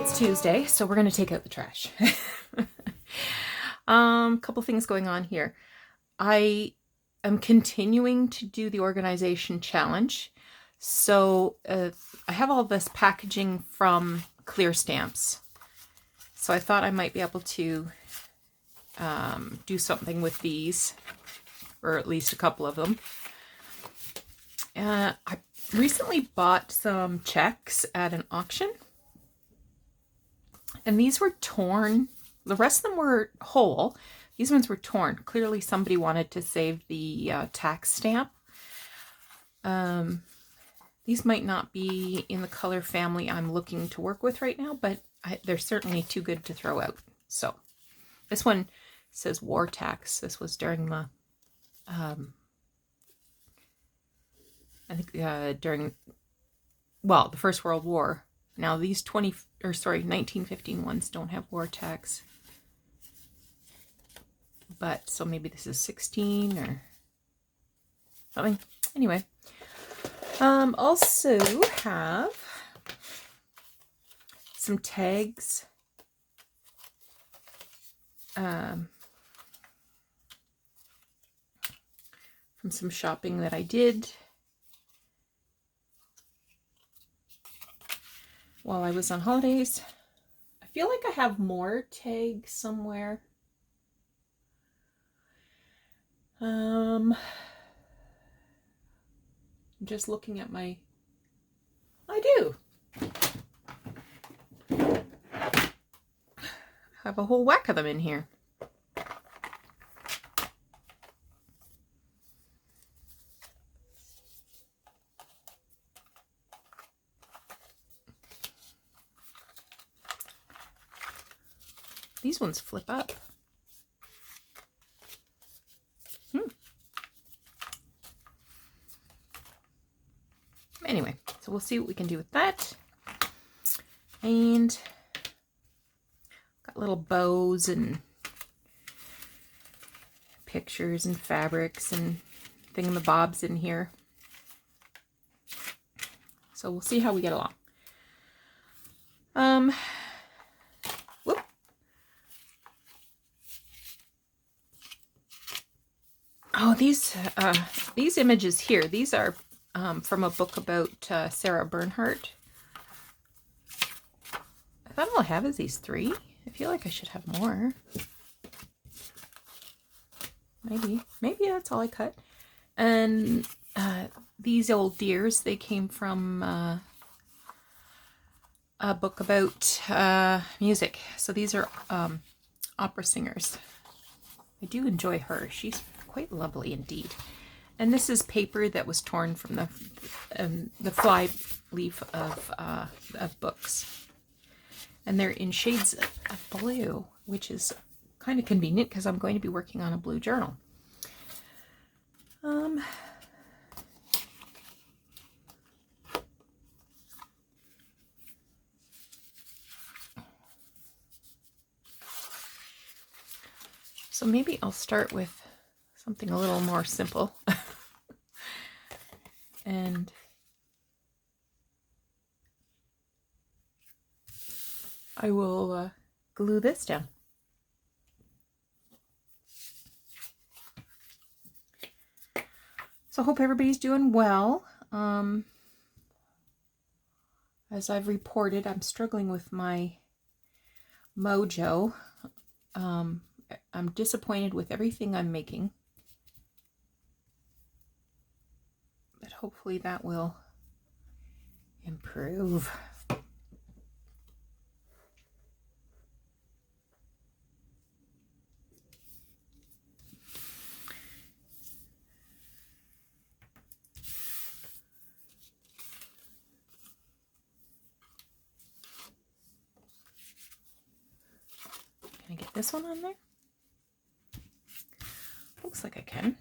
It's Tuesday, so we're going to take out the trash. Couple things going on here. I am continuing to do the organization challenge. So I have all this packaging from Clear Stamps. So I thought I might be able to do something with these, or at least a couple of them. I recently bought some checks at an auction. And these were torn. The rest of them were whole. These ones were torn. Clearly somebody wanted to save the tax stamp. These might not be in the color family I'm looking to work with right now, but they're certainly too good to throw out. So this one says war tax. This was during the, I think during, well, the First World War. Now these 1915 ones don't have war tax. But, so maybe this is 16 or something. Anyway. Also have some tags. From some shopping that I did while I was on holidays. I feel like I have more tags somewhere. I'm just looking at my, I do. I have a whole whack of them in here. These ones flip up. Anyway, so we'll see what we can do with that. And got little bows and pictures and fabrics and thingamabobs in here. So we'll see how we get along. Whoop. Oh, these images here, these are from a book about Sarah Bernhardt. I thought all I have is these 3. I feel like I should have more. Maybe that's all I cut. And these old dears, they came from a book about music. So these are opera singers. I do enjoy her. She's quite lovely indeed. And this is paper that was torn from the fly leaf of books. And they're in shades of blue, which is kind of convenient because I'm going to be working on a blue journal. So maybe I'll start with something a little more simple. And I will glue this down. So I hope everybody's doing well. As I've reported, I'm struggling with my mojo. I'm disappointed with everything I'm making. But hopefully that will improve. Can I get this one on there? Looks like I can.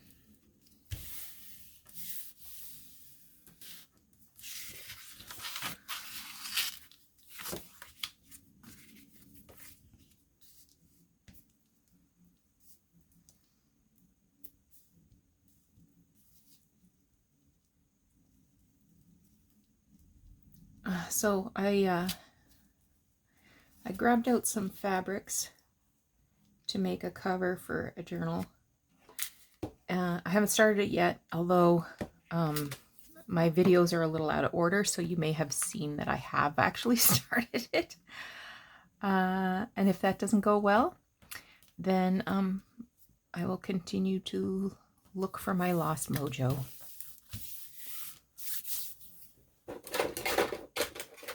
So I I grabbed out some fabrics to make a cover for a journal. I haven't started it yet, although my videos are a little out of order, so you may have seen that I have actually started it. And if that doesn't go well, then I will continue to look for my lost mojo.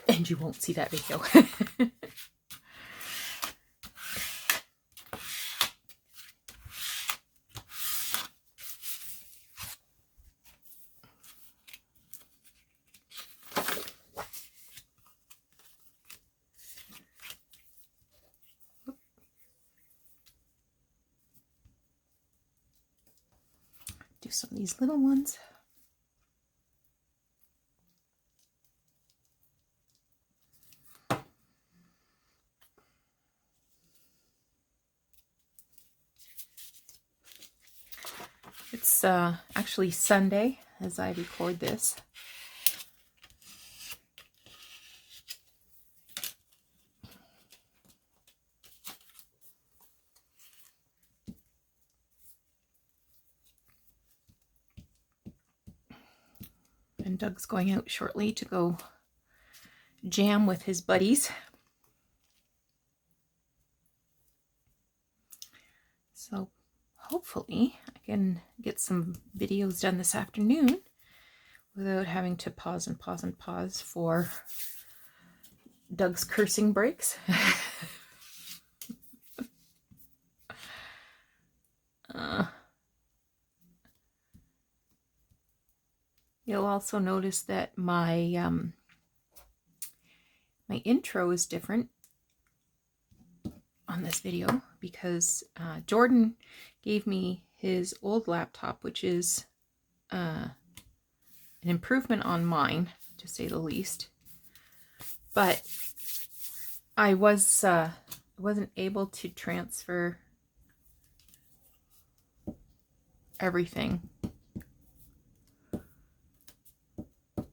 And you won't see that video. Do some of these little ones. It's actually Sunday as I record this. And Doug's going out shortly to go jam with his buddies. So hopefully I can get some videos done this afternoon without having to pause and pause and pause for Doug's cursing breaks. You'll also notice that my my intro is different on this video because Jordan gave me his old laptop, which is an improvement on mine, to say the least. But I wasn't able to transfer everything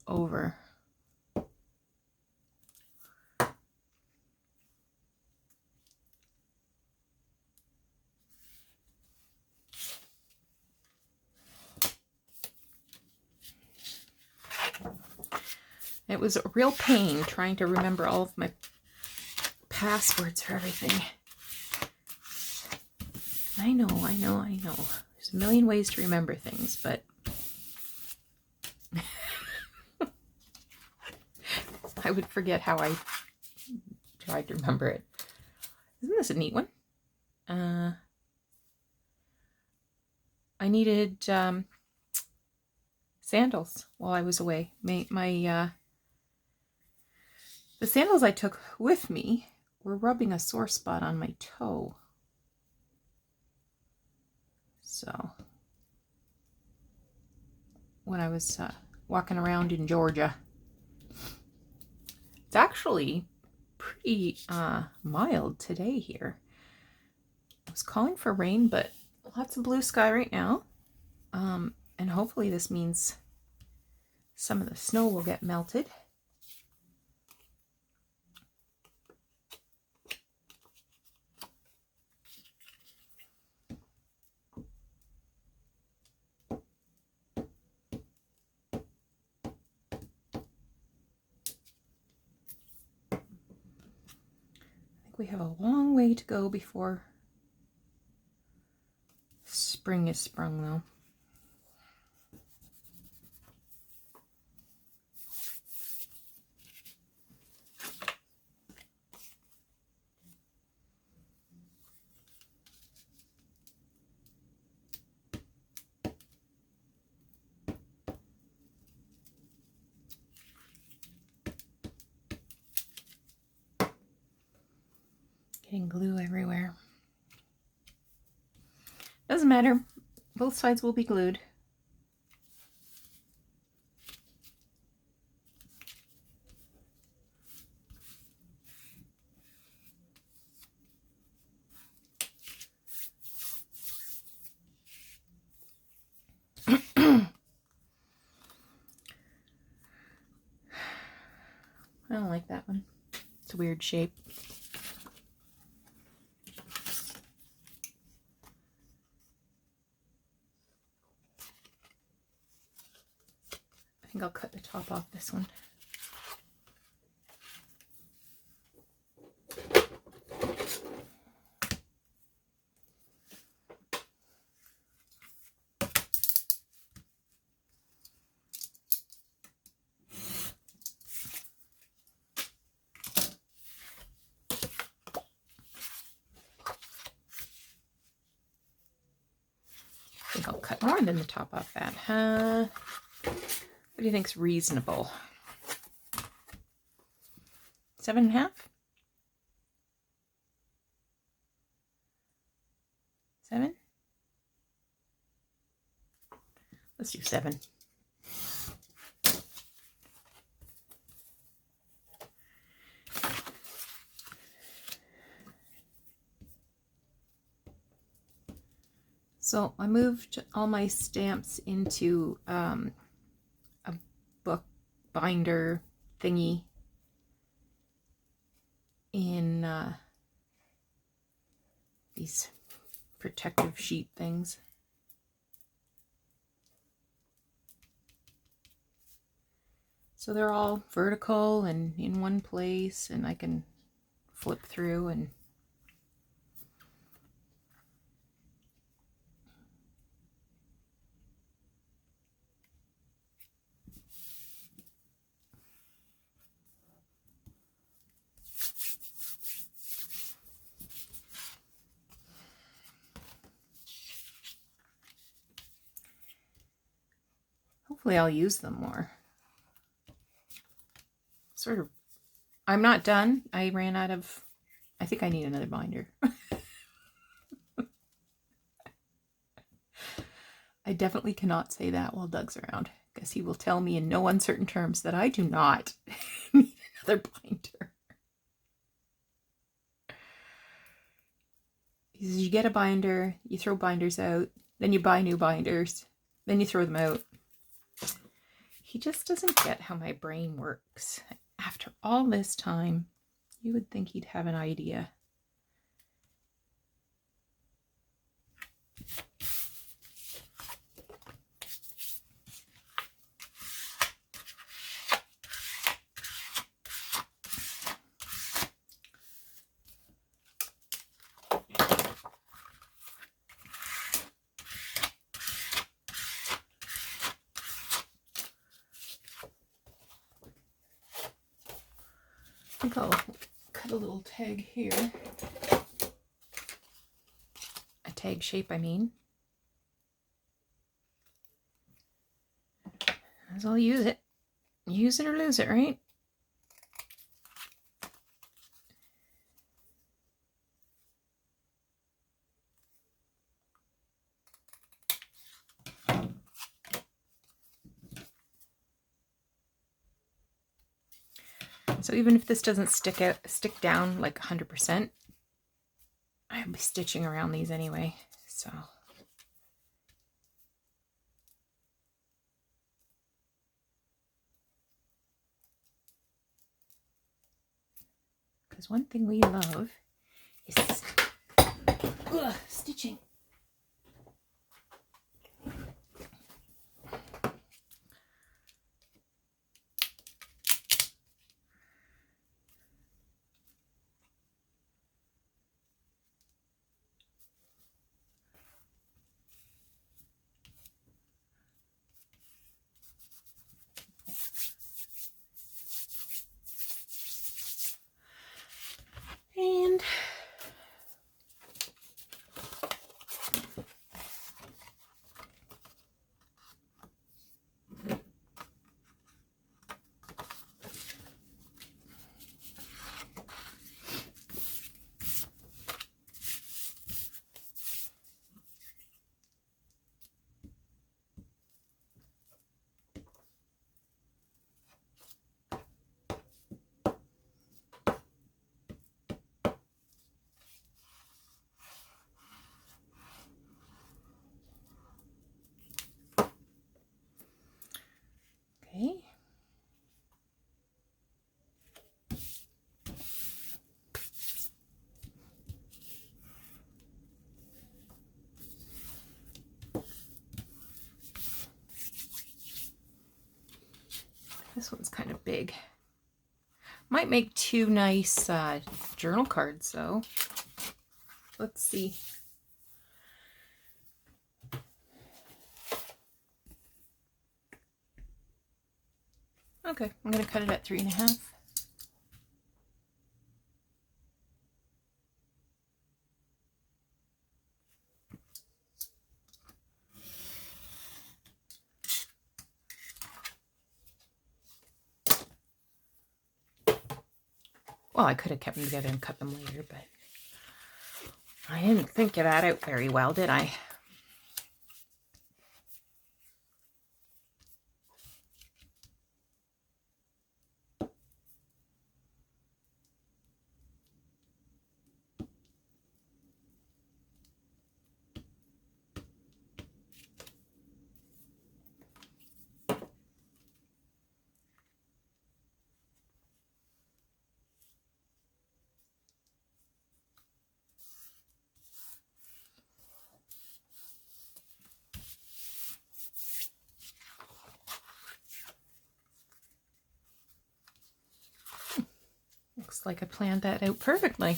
over. It was a real pain trying to remember all of my passwords for everything. I know. There's a million ways to remember things, but I would forget how I tried to remember it. Isn't this a neat one? I needed sandals while I was away. The sandals I took with me were rubbing a sore spot on my toe. So when I was walking around in Georgia, it's actually pretty mild today here. I was calling for rain, but lots of blue sky right now. And hopefully this means some of the snow will get melted. We have a long way to go before spring is sprung, though. Getting glue everywhere. Doesn't matter. Both sides will be glued. I don't like that one. It's a weird shape. think I'll cut the top off this one. I think I'll cut more than the top off that. What do you think's reasonable? 7.5? 7? Let's do 7. So I moved all my stamps into a book binder thingy in these protective sheet things. So they're all vertical and in one place, and I can flip through and hopefully I'll use them more. Sort of, I'm not done. I ran out of, I think I need another binder. I definitely cannot say that while Doug's around, because he will tell me in no uncertain terms that I do not need another binder. He says, you get a binder, you throw binders out, then you buy new binders, then you throw them out. He just doesn't get how my brain works. After all this time, you would think he'd have an idea. I think I'll cut a little tag here. A tag shape, I mean. As I'll use it. Use it or lose it, right? So even if this doesn't stick down like 100%, I'll be stitching around these anyway, so. Because one thing we love is stitching. And okay. This one's kind of big. Might make 2 nice journal cards though. Let's see. Okay, I'm going to cut it at 3.5. Well, I could have kept them together and cut them later, but I didn't think of that out very well, did I? Looks like I planned that out perfectly.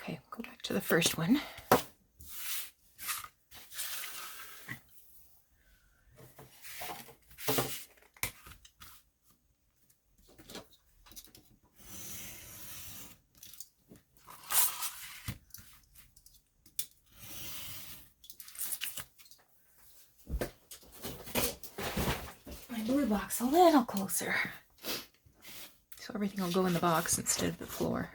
Okay, go back to the first one. My blue box a little closer, so everything will go in the box instead of the floor.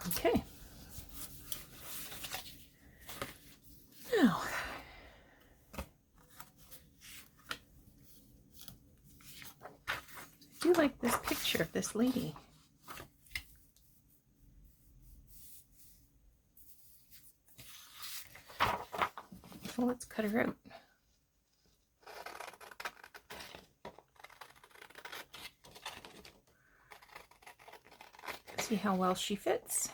Okay. Now, I do like this picture of this lady. So let's cut her out. See how well she fits.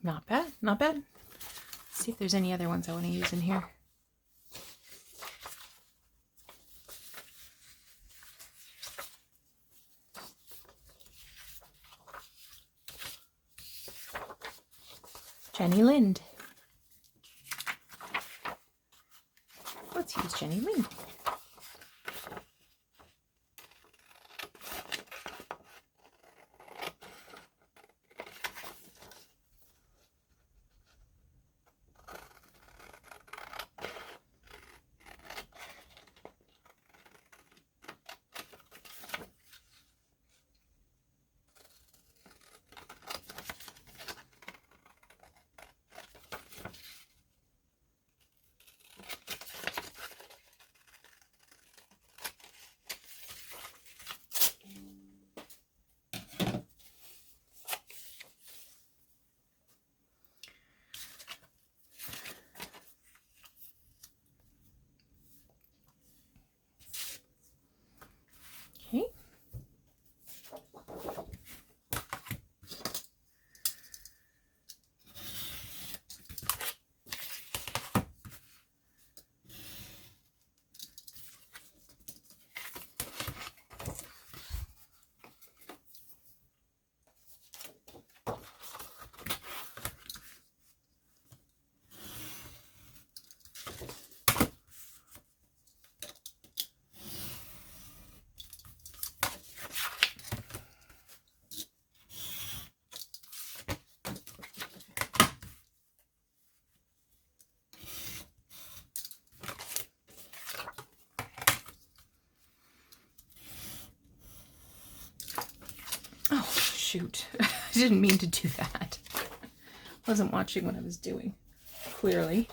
Not bad, not bad. Let's see if there's any other ones I want to use in here. Jenny Lind. Let's use Jenny Lind. Oh, shoot. I didn't mean to do that. Wasn't watching what I was doing, clearly.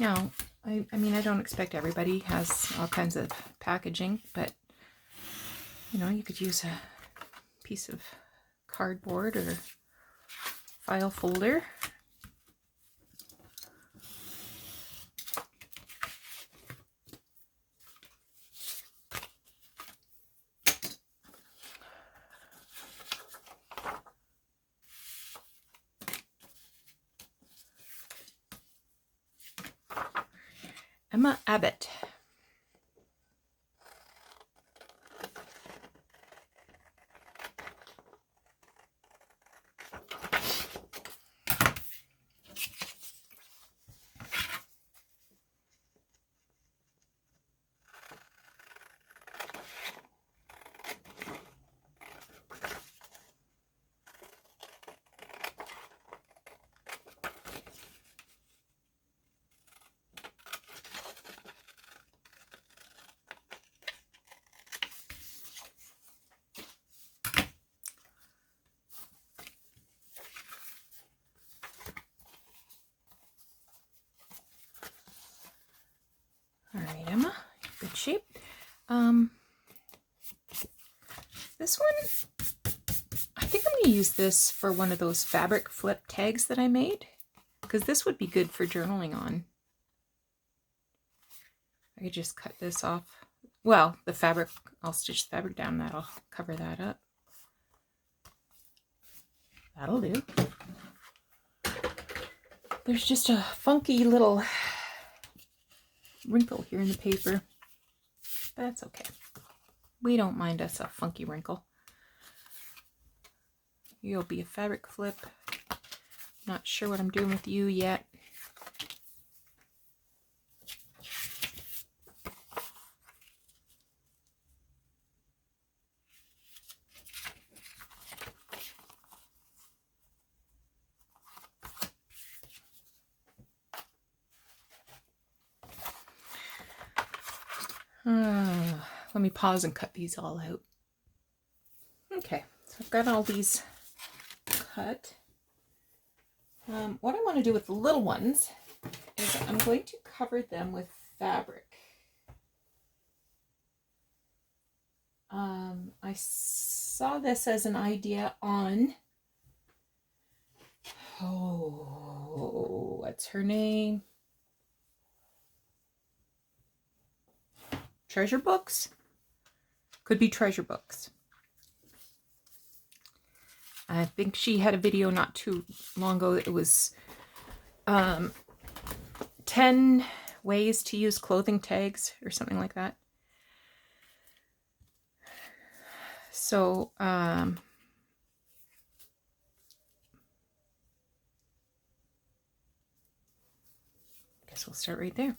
Now, I mean, I don't expect everybody has all kinds of packaging, but, you know, you could use a piece of cardboard or file folder. Emma Abbott. All right, Emma, good shape. This one, I think I'm going to use this for one of those fabric flip tags that I made, because this would be good for journaling on. I could just cut this off. Well, the fabric, I'll stitch the fabric down, that'll cover that up. That'll do. There's just a funky little wrinkle here in the paper. That's okay. We don't mind us a funky wrinkle. You'll be a fabric flip. Not sure what I'm doing with you yet. Let me pause and cut these all out. Okay, so I've got all these cut. What I want to do with the little ones is I'm going to cover them with fabric. I saw this as an idea on, what's her name? Treasure Books? Could be Treasure Books. I think she had a video not too long ago. It was 10 ways to use clothing tags or something like that. So, guess we'll start right there.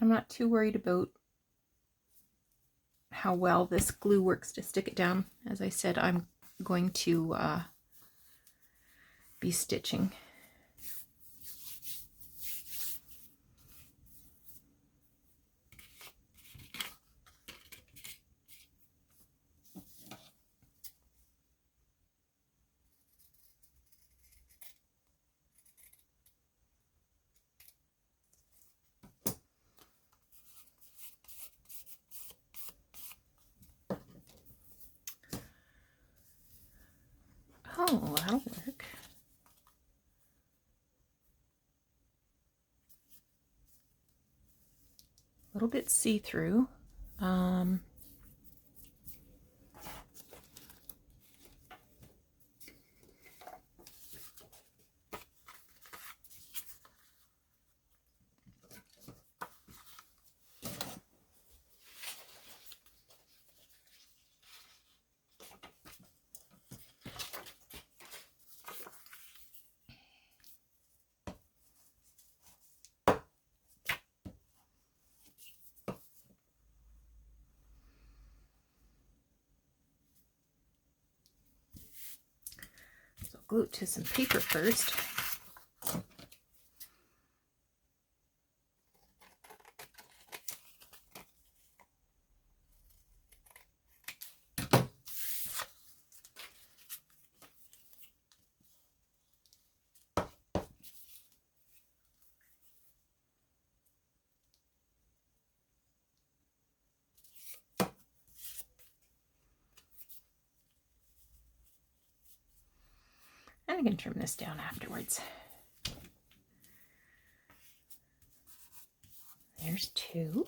I'm not too worried about how well this glue works to stick it down. As I said, I'm going to be stitching. Oh, that'll work. A little bit see-through. glue it to some paper first. And I can trim this down afterwards. There's 2.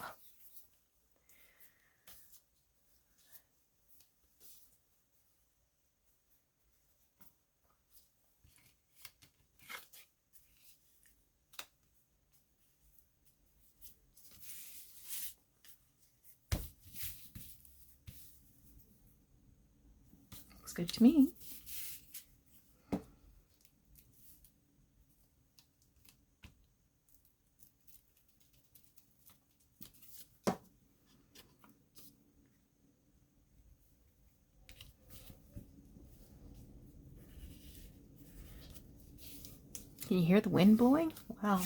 Looks good to me. Can you hear the wind blowing? Wow.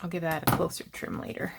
I'll give that a closer trim later.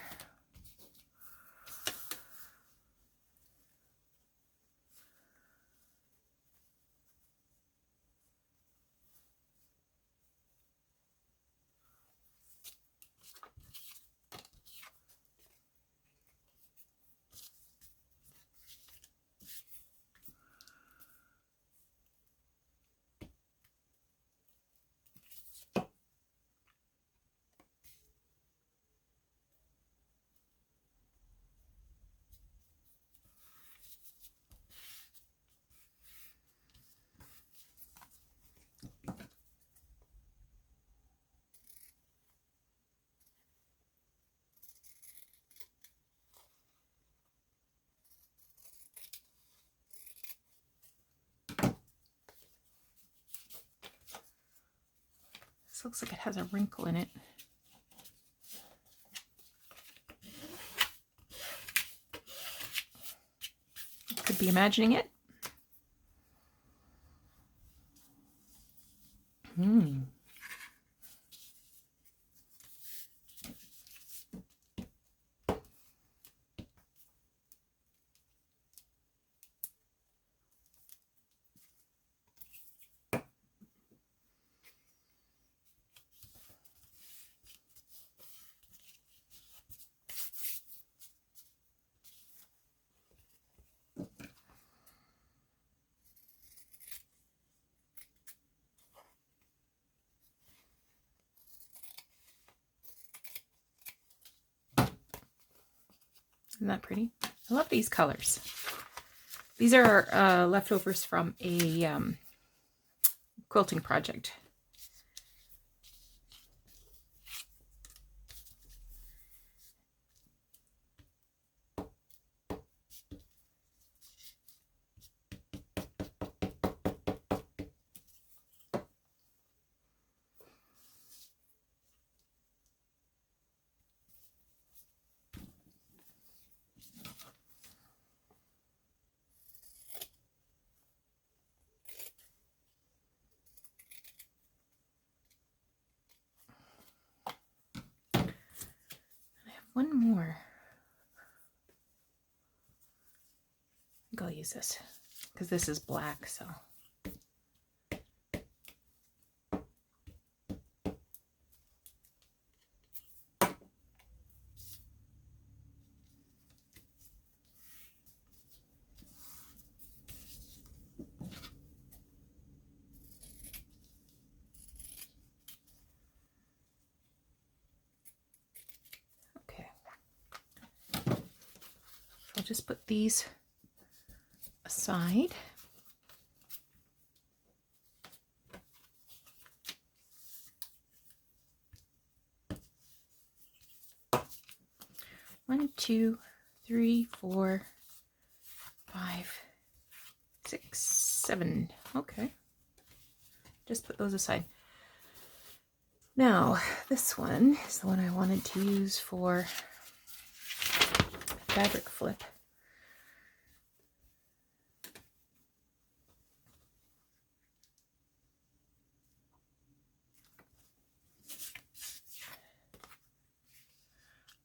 This looks like it has a wrinkle in it. Could be imagining it. Isn't that pretty? I love these colors. These are leftovers from a quilting project. One more. I think I'll use this because this is black, so. I'll just put these aside. One, 2, 3, 4, 5, 6, 7. Okay. Just put those aside. Now, this one is the one I wanted to use for fabric flip.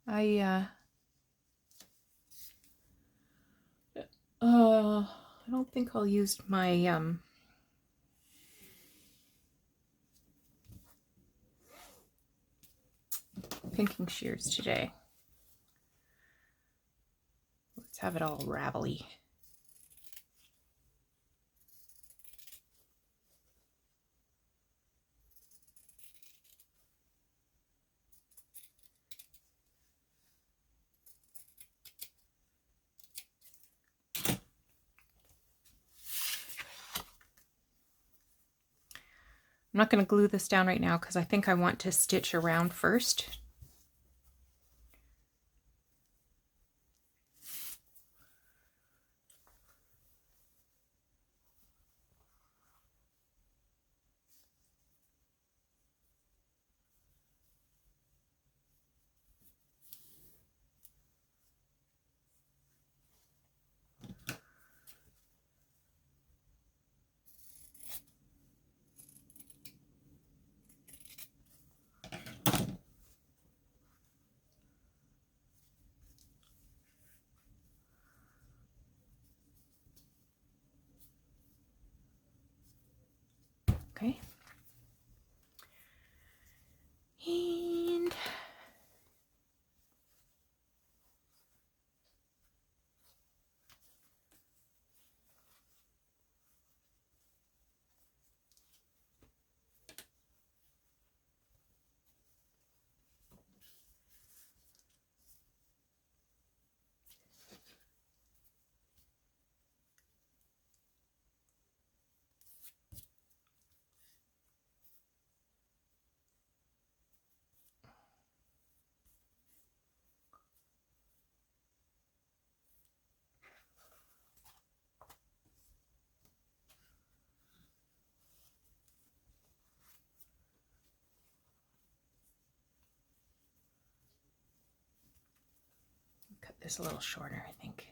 I don't think I'll use my pinking shears today. Let's have it all ravelly. I'm not going to glue this down right now because I think I want to stitch around first. Okay. And cut this a little shorter, I think.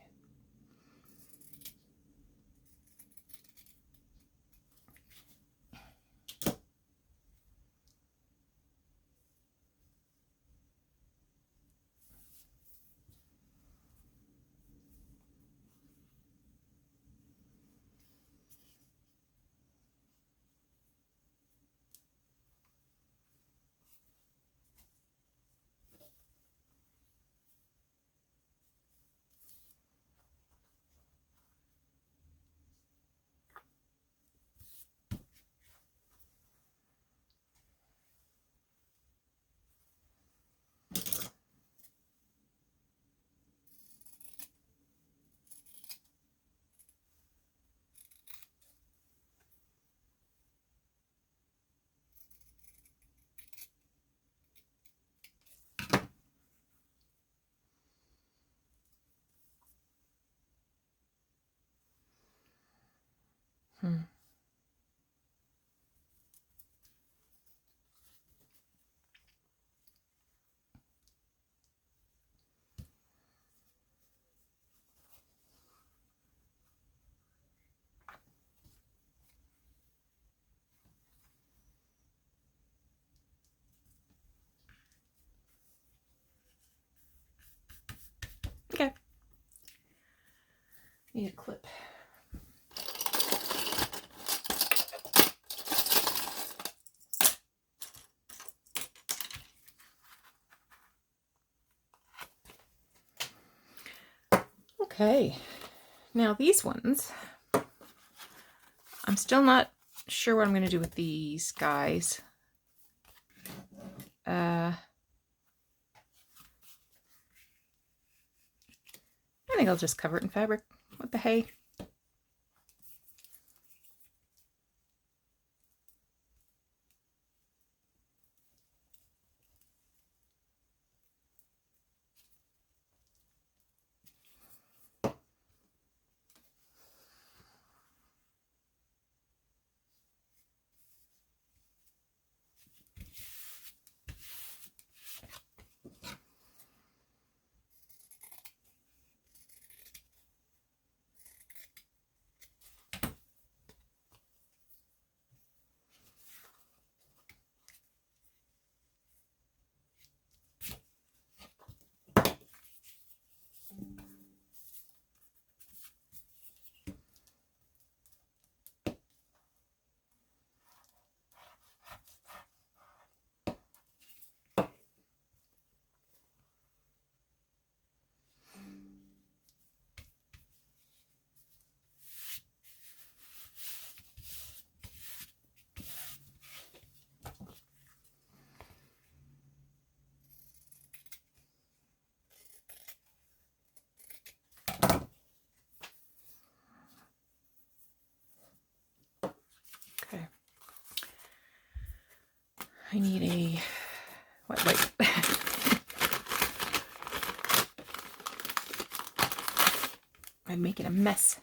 Okay. Need a clip. Okay, now these ones, I'm still not sure what I'm going to do with these guys. I think I'll just cover it in fabric. What the hey? I need a wet wipe. I'm making a mess.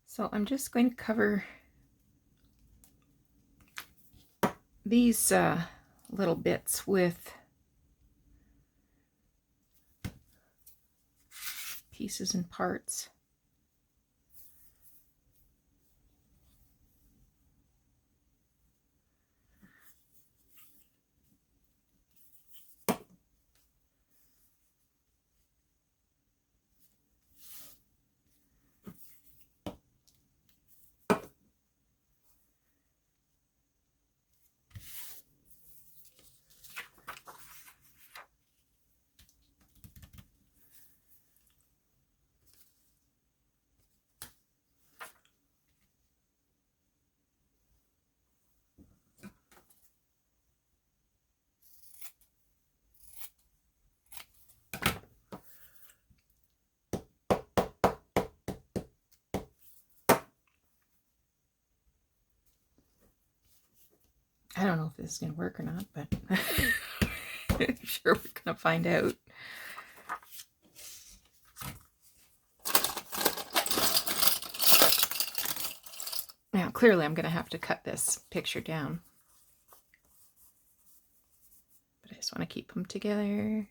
So I'm just going to cover these little bits with pieces and parts. I don't know if this is going to work or not, but I'm sure we're going to find out. Now, clearly I'm going to have to cut this picture down. But I just want to keep them together.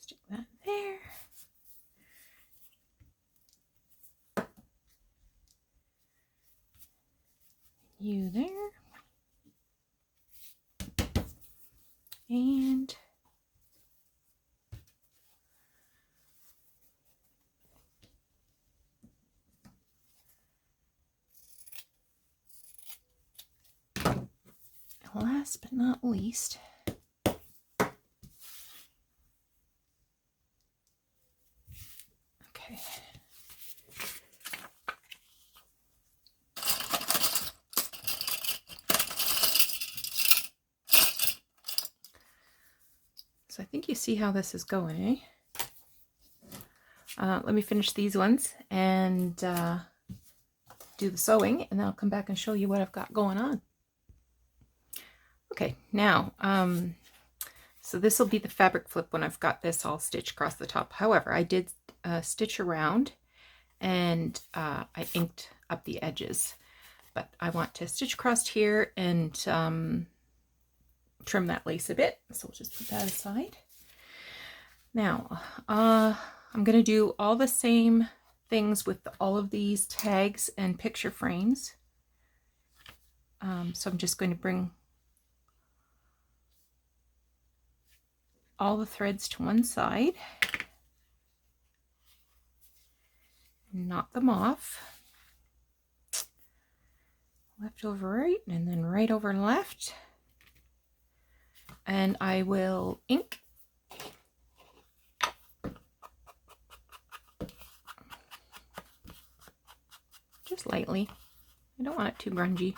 Stick that there. You there. And last but not least, okay. So I think you see how this is going, eh? Let me finish these ones and do the sewing, and then I'll come back and show you what I've got going on. Okay, now, so this will be the fabric flip when I've got this all stitched across the top. However, I did stitch around and I inked up the edges, but I want to stitch across here and trim that lace a bit. So we'll just put that aside. Now, I'm going to do all the same things with all of these tags and picture frames. So I'm just going to bring all the threads to one side, knot them off, left over right, and then right over left, and I will ink just lightly. I don't want it too grungy.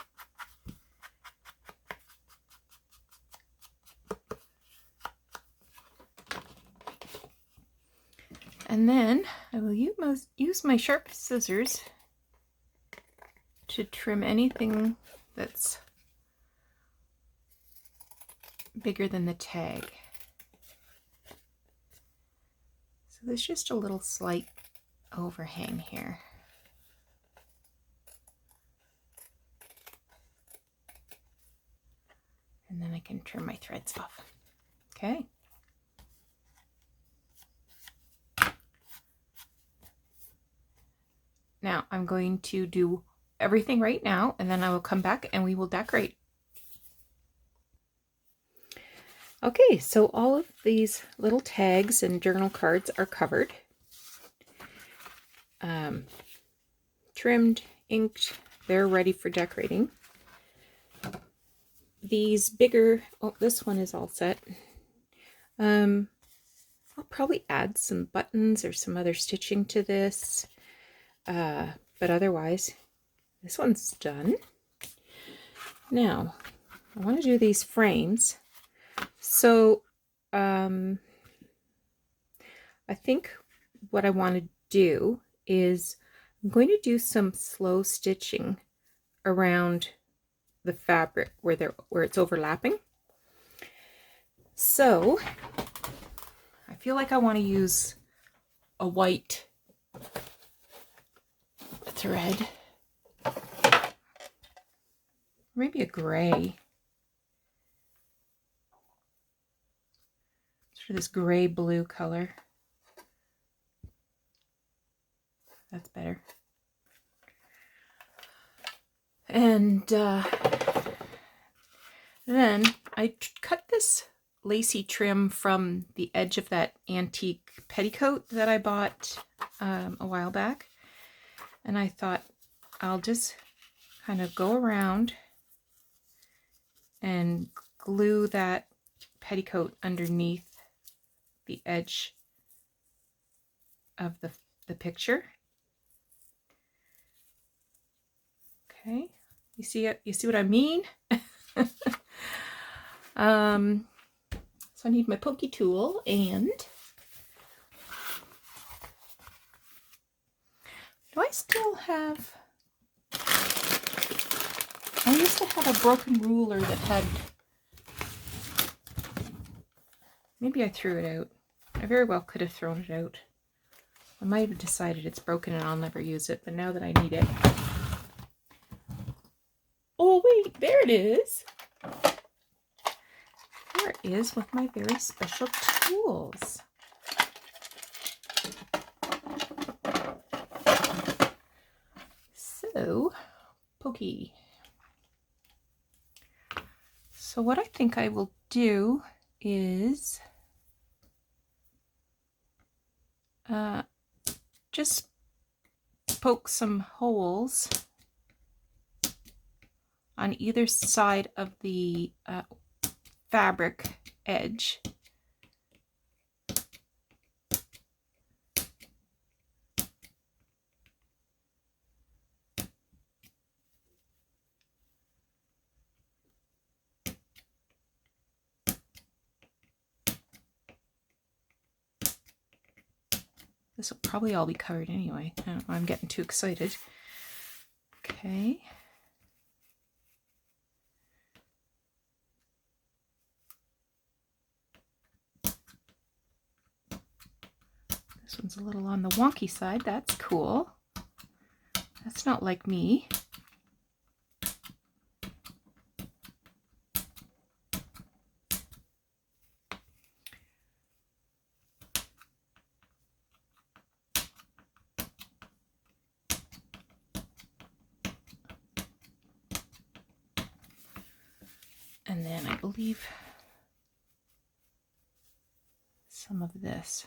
And then I will use my sharp scissors to trim anything that's bigger than the tag. So there's just a little slight overhang here. And then I can trim my threads off. Okay. Now I'm going to do everything right now, and then I will come back and we will decorate. Okay, so all of these little tags and journal cards are covered. Trimmed, inked, they're ready for decorating. These bigger, oh, this one is all set. I'll probably add some buttons or some other stitching to this. But otherwise, this one's done. Now, I want to do these frames. So, I think what I want to do is I'm going to do some slow stitching around the fabric where it's overlapping. So, I feel like I want to use a white thread, maybe a gray. Sort of this gray blue color. That's better. And then I cut this lacy trim from the edge of that antique petticoat that I bought a while back. And I thought I'll just kind of go around and glue that petticoat underneath the edge of the picture. Okay, you see it? You see what I mean? So I need my pokey tool, and do I still have... I used to have a broken ruler that had... Maybe I threw it out. I very well could have thrown it out. I might have decided it's broken and I'll never use it, but now that I need it... Oh wait, there it is! There it is with my very special tools. So, pokey. So what I think I will do is just poke some holes on either side of the fabric edge. This will probably all be covered anyway. I don't know, I'm getting too excited. Okay. This one's a little on the wonky side. That's cool. That's not like me. And then I believe some of this.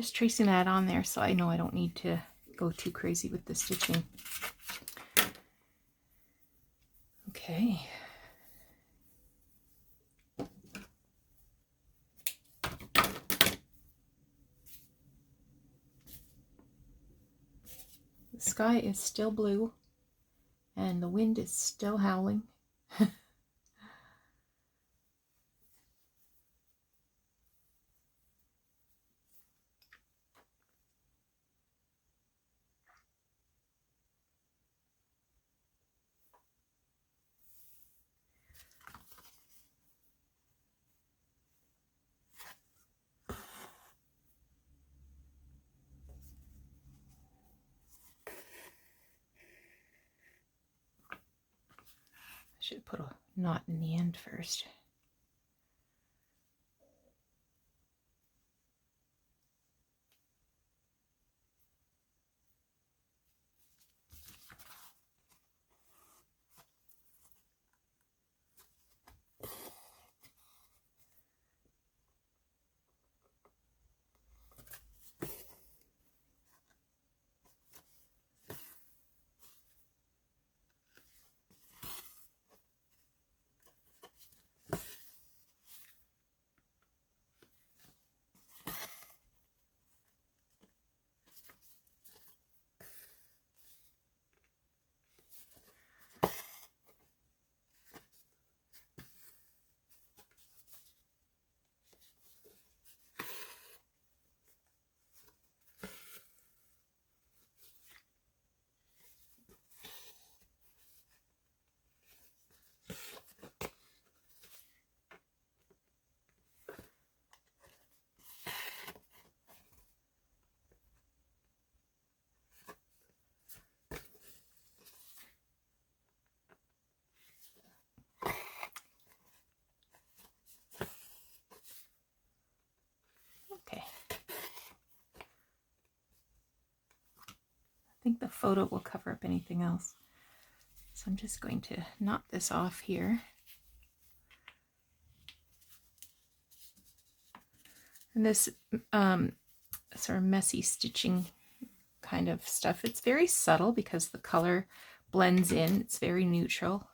Just tracing that on there so I know I don't need to go too crazy with the stitching. Okay. The sky is still blue and the wind is still howling. I should put a knot in the end first. Okay. I think the photo will cover up anything else. So I'm just going to knot this off here. And this sort of messy stitching kind of stuff, it's very subtle because the color blends in. It's very neutral.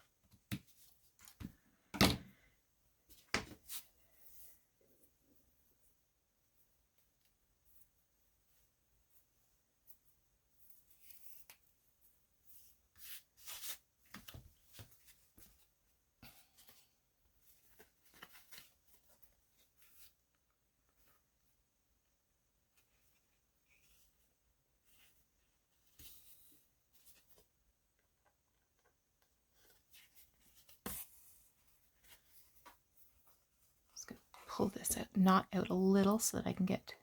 Pull this knot out a little so that I can get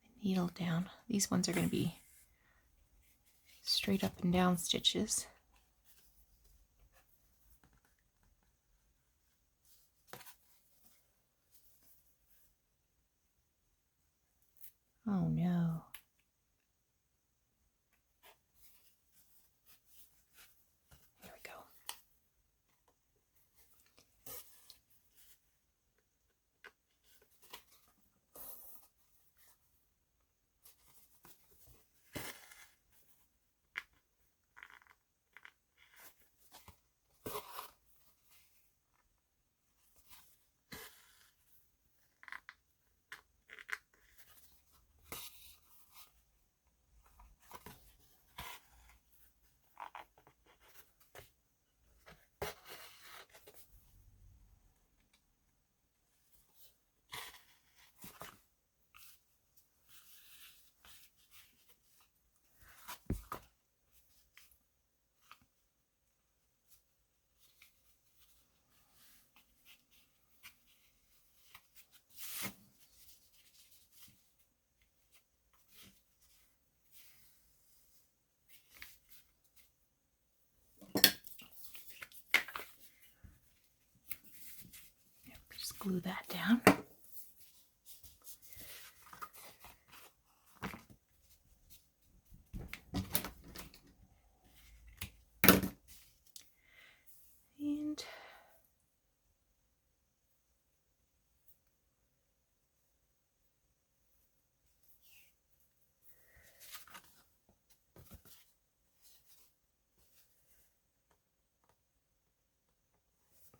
the needle down. These ones are going to be straight up and down stitches. Oh no. There we go. Just glue that down. And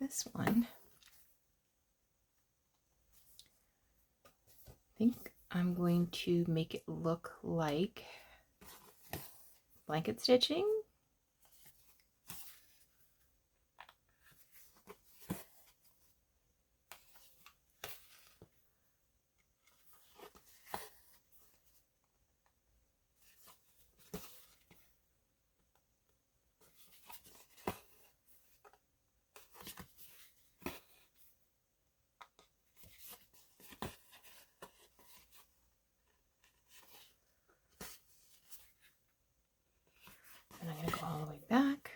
this one, I think I'm going to make it look like blanket stitching. And I'm going to go all the way back.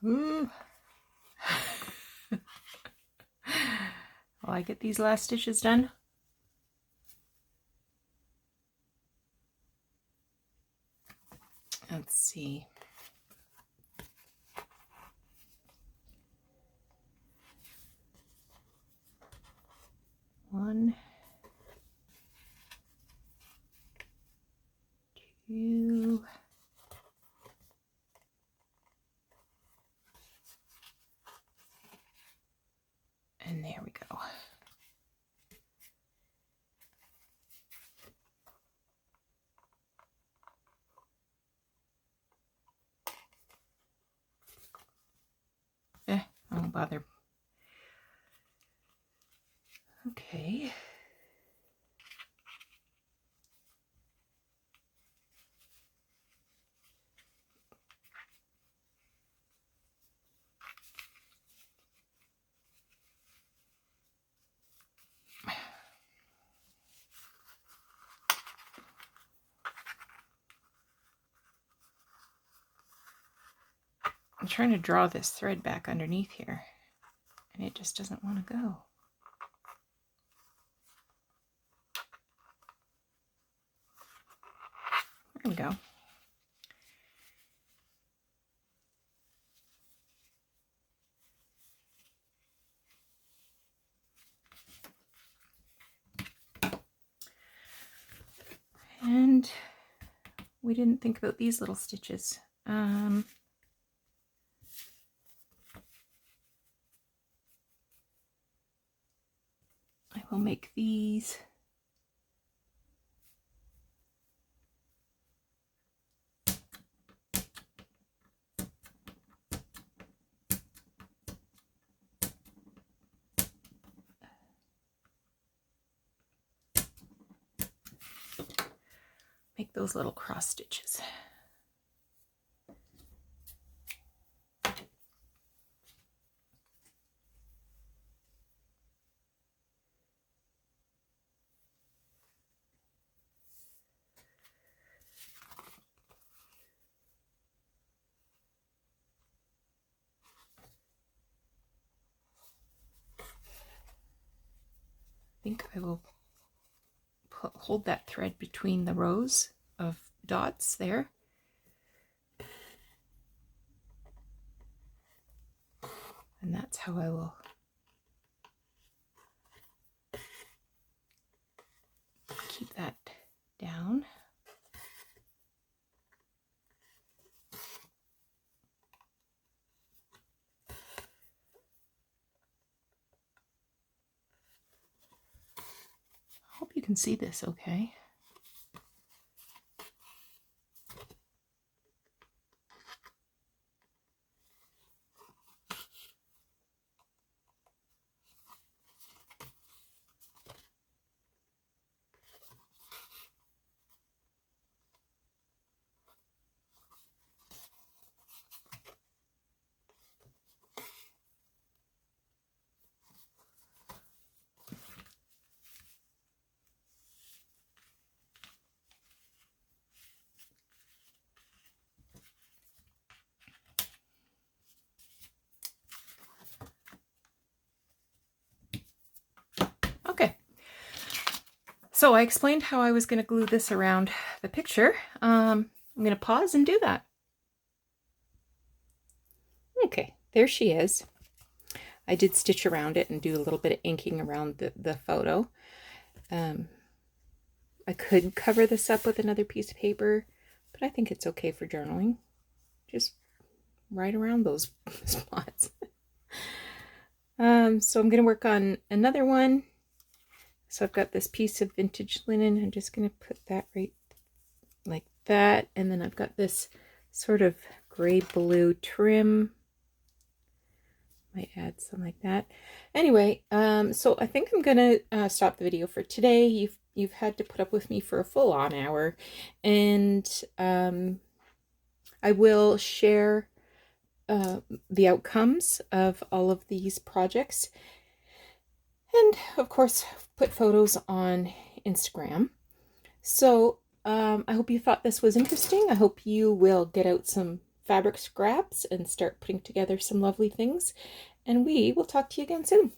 Ooh. Will I get these last stitches done? Let's see. One, two, and there we go. I won't bother. Okay. I'm trying to draw this thread back underneath here, and it just doesn't want to go. There we go. And we didn't think about these little stitches. I will make these those little cross stitches. I think I will hold that thread between the rows of dots there. And that's how I will keep that down. I hope you can see this okay. Okay, so I explained how I was going to glue this around the picture. I'm going to pause and do that. Okay, there she is. I did stitch around it and do a little bit of inking around the photo. I could cover this up with another piece of paper, but I think it's okay for journaling. Just right around those spots. So I'm going to work on another one. So I've got this piece of vintage linen. I'm just going to put that right like that. And then I've got this sort of gray blue trim. Might add some like that. Anyway, so I think I'm going to stop the video for today. You've had to put up with me for a full-on hour. And I will share the outcomes of all of these projects, and of course put photos on Instagram. So I hope you thought this was interesting. I hope you will get out some fabric scraps and start putting together some lovely things, and we will talk to you again soon.